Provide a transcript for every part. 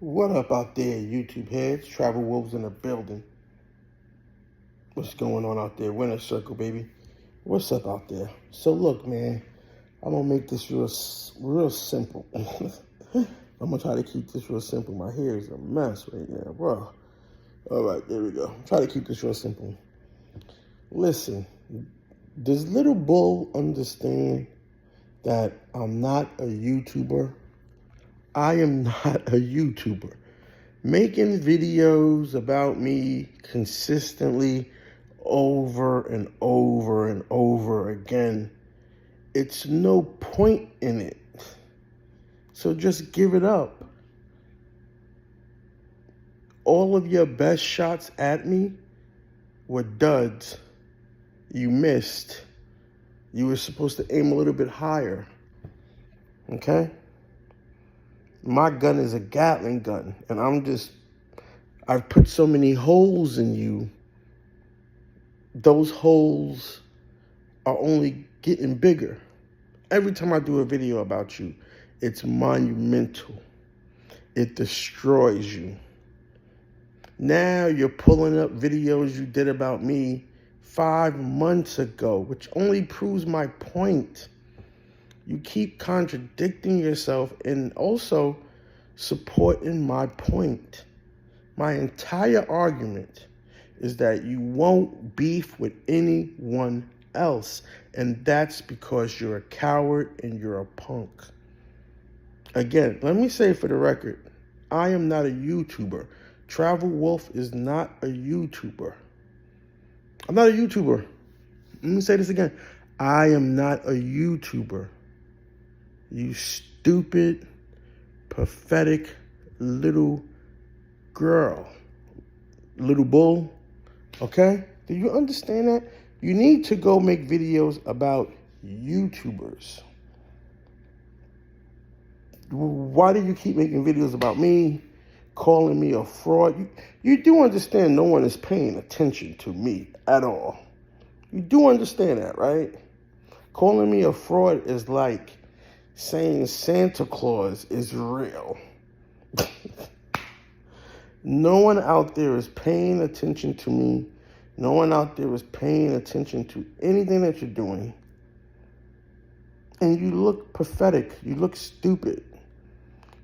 What up out there, YouTube heads? Travel Wolves in the building. What's going on out there? Winner Circle, baby. What's up out there? So look, man, I'm gonna make this real simple. I'm gonna try to keep this real simple. My hair is a mess right now, bro. All right, there we go. Try to keep this real simple. Listen, does Little Bull understand that I'm not a YouTuber? I am not a YouTuber. Making videos about me consistently over and over and over again, it's no point in it. So just give it up. All of your best shots at me were duds. You missed. You were supposed to aim a little bit higher. Okay? My gun is a Gatling gun, and I've put so many holes in you. Those holes are only getting bigger. Every time I do a video about you, it's monumental. It destroys you. Now you're pulling up videos you did about me 5 months ago, which only proves my point. You keep contradicting yourself and also supporting my point. My entire argument is that you won't beef with anyone else, and that's because you're a coward and you're a punk. Again, let me say for the record, I am not a YouTuber. Travel Wolf is not a YouTuber. I'm not a YouTuber. Let me say this again. I am not a YouTuber. You stupid, pathetic little girl. Little bull. Okay? Do you understand that? You need to go make videos about YouTubers. Why do you keep making videos about me, calling me a fraud? You do understand no one is paying attention to me at all. You do understand that, right? Calling me a fraud is like saying Santa Claus is real. No one out there is paying attention to me. No one out there is paying attention to anything that you're doing. And you look pathetic. You look stupid.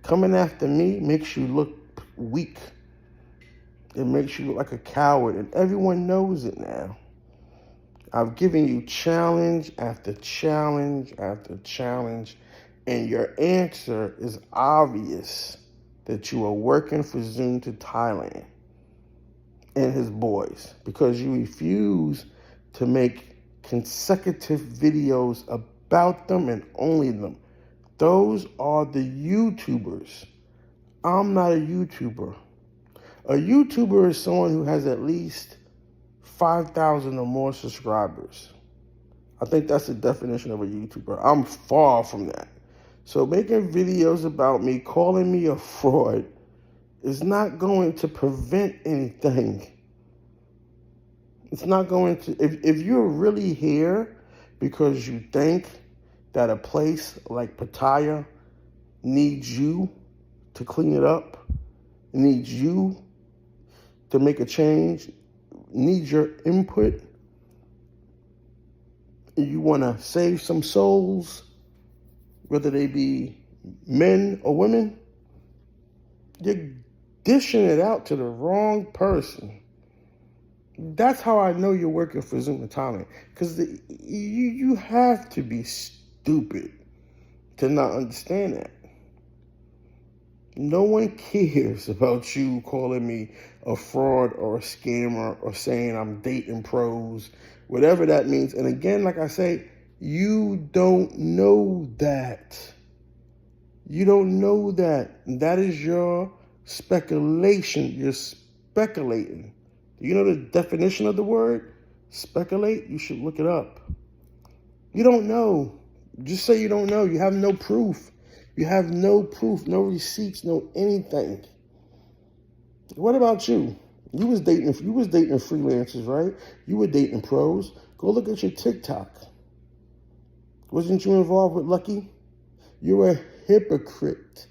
Coming after me makes you look weak. It makes you look like a coward, and everyone knows it now. I've given you challenge after challenge after challenge, and your answer is obvious that you are working for Zoom to Thailand and his boys because you refuse to make consecutive videos about them and only them. Those are the YouTubers. I'm not a YouTuber. A YouTuber is someone who has at least 5,000 or more subscribers. I think that's the definition of a YouTuber. I'm far from that. So making videos about me, calling me a fraud, is not going to prevent anything. It's not going to, if you're really here because you think that a place like Pattaya needs you to clean it up, needs you to make a change, needs your input, and you want to save some souls, whether they be men or women, you're dishing it out to the wrong person. That's how I know you're working for Zoom Thailand. Because you have to be stupid to not understand that. No one cares about you calling me a fraud or a scammer or saying I'm dating pros, whatever that means. And again, like I say, you don't know that. You don't know that. That is your speculation. You're speculating. Do you know the definition of the word? Speculate? You should look it up. You don't know. Just say you don't know. You have no proof. You have no proof, no receipts, no anything. What about you? You was dating freelancers, right? You were dating pros. Go look at your TikTok. Wasn't you involved with Lucky? You're a hypocrite.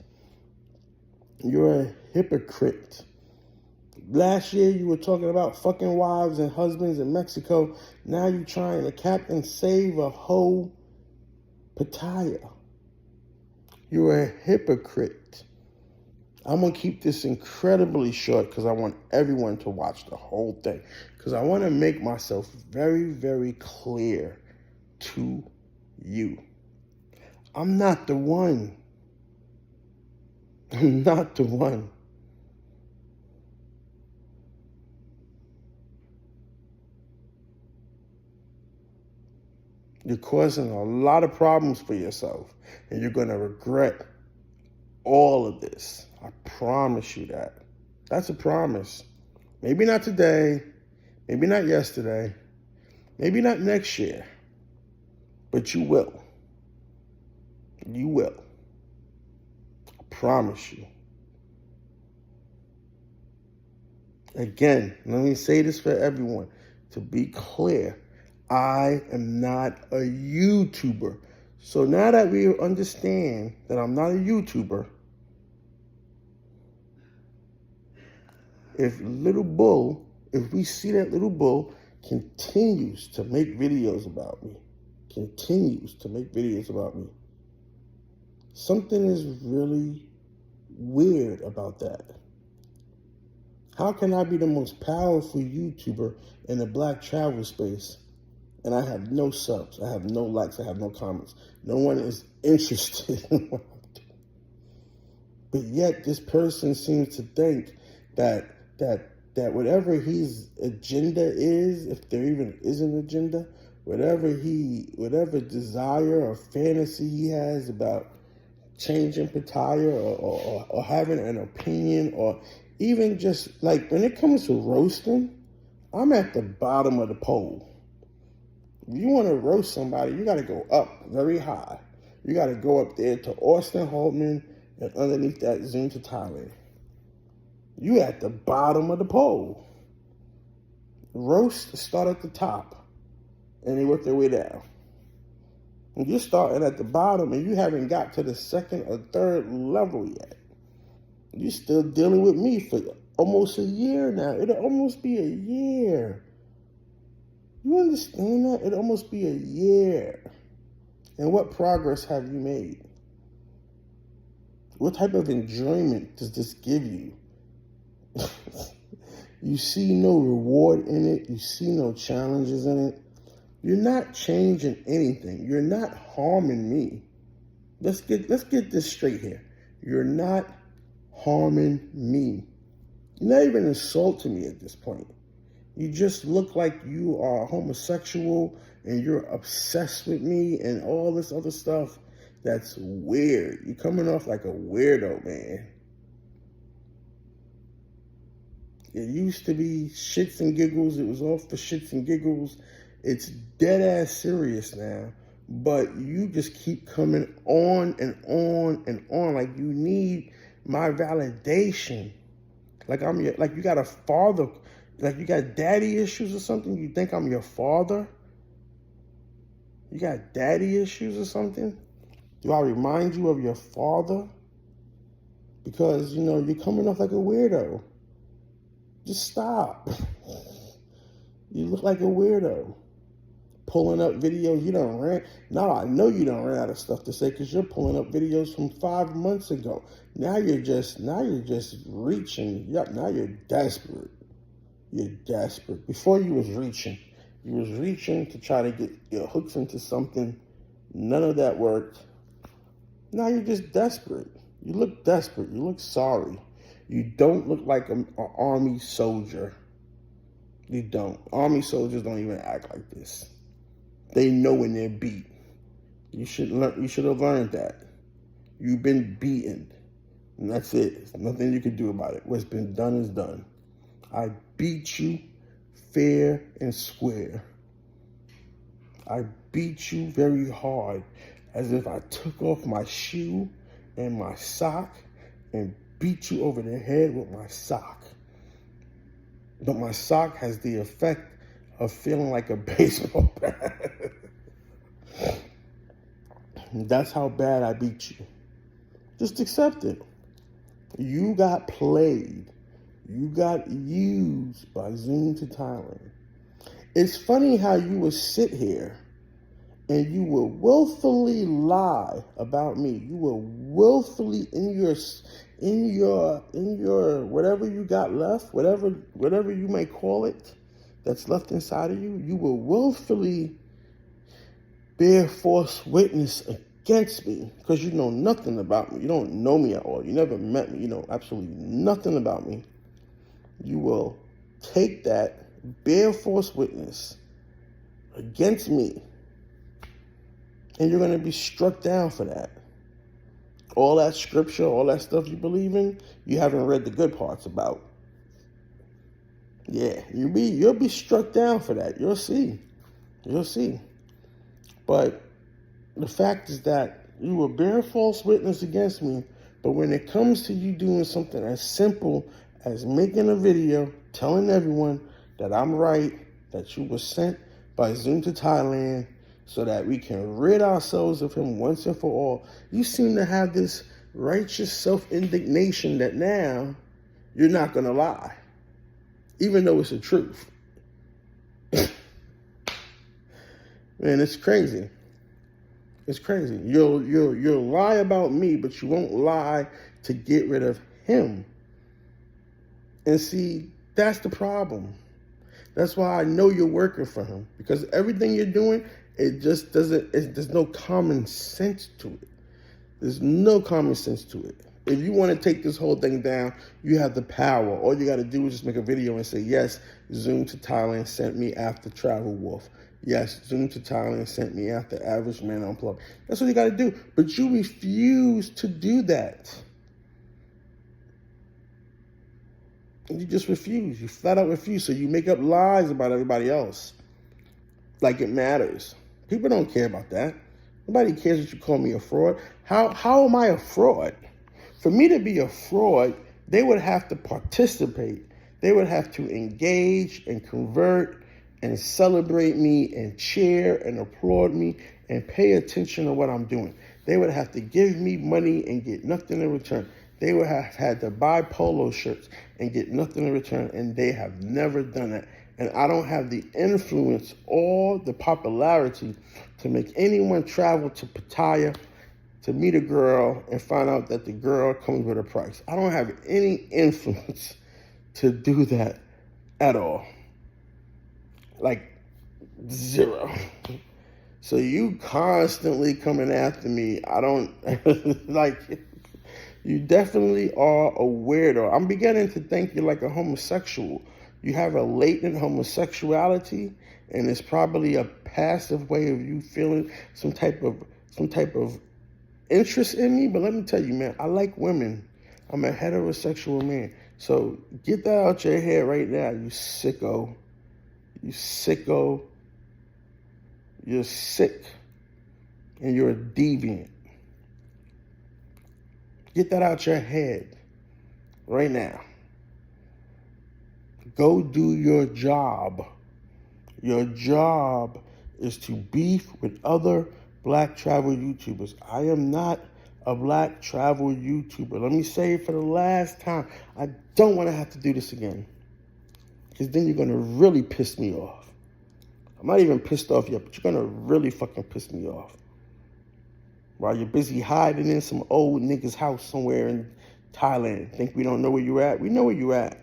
You're a hypocrite. Last year you were talking about fucking wives and husbands in Mexico. Now you're trying to Captain Save a whole Pattaya. You're a hypocrite. I'm going to keep this incredibly short because I want everyone to watch the whole thing. Because I want to make myself very, very clear to you. I'm not the one. I'm not the one. You're causing a lot of problems for yourself, and you're going to regret all of this. I promise you that. That's a promise. Maybe not today, maybe not yesterday, maybe not next year, but you will. You will. I promise you. Again, let me say this for everyone. To be clear, I am not a YouTuber. So now that we understand that I'm not a YouTuber, if we see that little bull continues to make videos about me, something is really weird about that. How can I be the most powerful YouTuber in the black travel space and I have no subs, I have no likes, I have no comments? No one is interested in what I'm doing. But yet this person seems to think that whatever his agenda is, if there even is an agenda, whatever desire or fantasy he has about changing Pattaya or having an opinion, or even just like when it comes to roasting, I'm at the bottom of the pole. If you want to roast somebody, you got to go up very high. You got to go up there to Austin Holtman and underneath that zoom to Thailand. You at the bottom of the pole. Roast start at the top and they work their way down. And you're starting at the bottom and you haven't got to the second or third level yet. You're still dealing with me for almost a year now. It'll almost be a year. You understand that? It'll almost be a year. And what progress have you made? What type of enjoyment does this give you? You see no reward in it. You see no challenges in it. You're not changing anything. You're not harming me. Let's get this straight here. You're not harming me. You're not even insulting me at this point. You just look like you are homosexual and you're obsessed with me and all this other stuff. That's weird. You're coming off like a weirdo, man. It used to be shits and giggles. It was off for shits and giggles. It's dead ass serious now. But you just keep coming on and on and on. Like you need my validation. Like you got a father, like you got daddy issues or something. You think I'm your father? You got daddy issues or something? Do I remind you of your father? Because, you're coming off like a weirdo. Just stop. You look like a weirdo. Pulling up videos you don't rant. Now I know you don't run out of stuff to say because you're pulling up videos from 5 months ago. Now you're just reaching. Yep, now you're desperate. You're desperate. Before you was reaching to try to get your hooks into something. None of that worked. Now you're just desperate. You look desperate. You look sorry. You don't look like an army soldier. You don't. Army soldiers don't even act like this. They know when they're beat. You should have learned that. You've been beaten. And that's it. There's nothing you can do about it. What's been done is done. I beat you fair and square. I beat you very hard, as if I took off my shoe and my sock and beat you over the head with my sock. But my sock has the effect of feeling like a baseball bat. That's how bad I beat you. Just accept it. You got played. You got used by Zoom to Thailand. It's funny how you would sit here and you will willfully lie about me. You will willfully in your whatever you got left, whatever you may call it, that's left inside of you, you will willfully bear false witness against me because you know nothing about me. You don't know me at all. You never met me. You know absolutely nothing about me. You will take that, bear false witness against me, and you're going to be struck down for that. All that scripture, all that stuff you believe in, you haven't read the good parts about. Yeah, you'll be struck down for that. You'll see. You'll see. But the fact is that you will bear false witness against me, but when it comes to you doing something as simple as making a video telling everyone that I'm right, that you were sent by Zoom to Thailand so that we can rid ourselves of him once and for all, you seem to have this righteous self-indignation that now you're not going to lie, even though it's the truth. Man, it's crazy. It's crazy. You'll lie about me, but you won't lie to get rid of him. And see, that's the problem. That's why I know you're working for him, because everything you're doing, there's no common sense to it. There's no common sense to it. If you want to take this whole thing down, you have the power. All you got to do is just make a video and say, yes, Zoom to Thailand sent me after Travel Wolf. Yes, Zoom to Thailand sent me after Average Man Unplugged. That's what you got to do. But you refuse to do that. You just refuse. You flat out refuse. So you make up lies about everybody else. Like it matters. People don't care about that. Nobody cares if you call me a fraud. How am I a fraud? For me to be a fraud, they would have to participate. They would have to engage and convert and celebrate me and cheer and applaud me and pay attention to what I'm doing. They would have to give me money and get nothing in return. They would have had to buy polo shirts and get nothing in return, and they have never done that. And I don't have the influence or the popularity to make anyone travel to Pattaya to meet a girl and find out that the girl comes with a price. I don't have any influence to do that at all. Like, zero. So you constantly coming after me. I don't, like, you definitely are a weirdo. I'm beginning to think you're like a homosexual. You have a latent homosexuality, and it's probably a passive way of you feeling some type of interest in me. But let me tell you, man, I like women. I'm a heterosexual man. So get that out your head right now, you sicko. You sicko. You're sick. And you're a deviant. Get that out your head right now. Go do your job. Your job is to beef with other black travel YouTubers. I am not a black travel YouTuber. Let me say it for the last time. I don't want to have to do this again, because then you're going to really piss me off. I'm not even pissed off yet, but you're going to really fucking piss me off. While you're busy hiding in some old nigga's house somewhere in Thailand. Think we don't know where you're at? We know where you're at.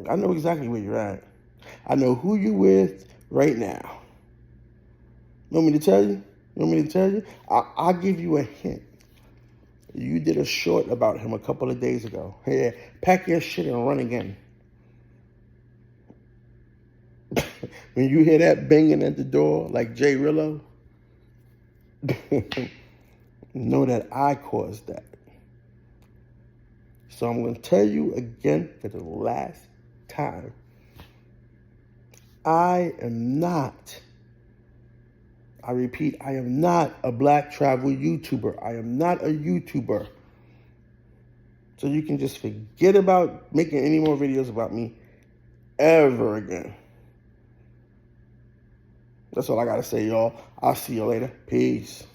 I know exactly where you're at. I know who you with right now. You want me to tell you? You want me to tell you? I'll give you a hint. You did a short about him a couple of days ago. Yeah, pack your shit and run again. When you hear that banging at the door like Jay Rillo, know that I caused that. So I'm going to tell you again for the last time. I repeat, I am not a black travel YouTuber. I am not a YouTuber. So you can just forget about making any more videos about me ever again. That's all I got to say, y'all. I'll see you later. Peace.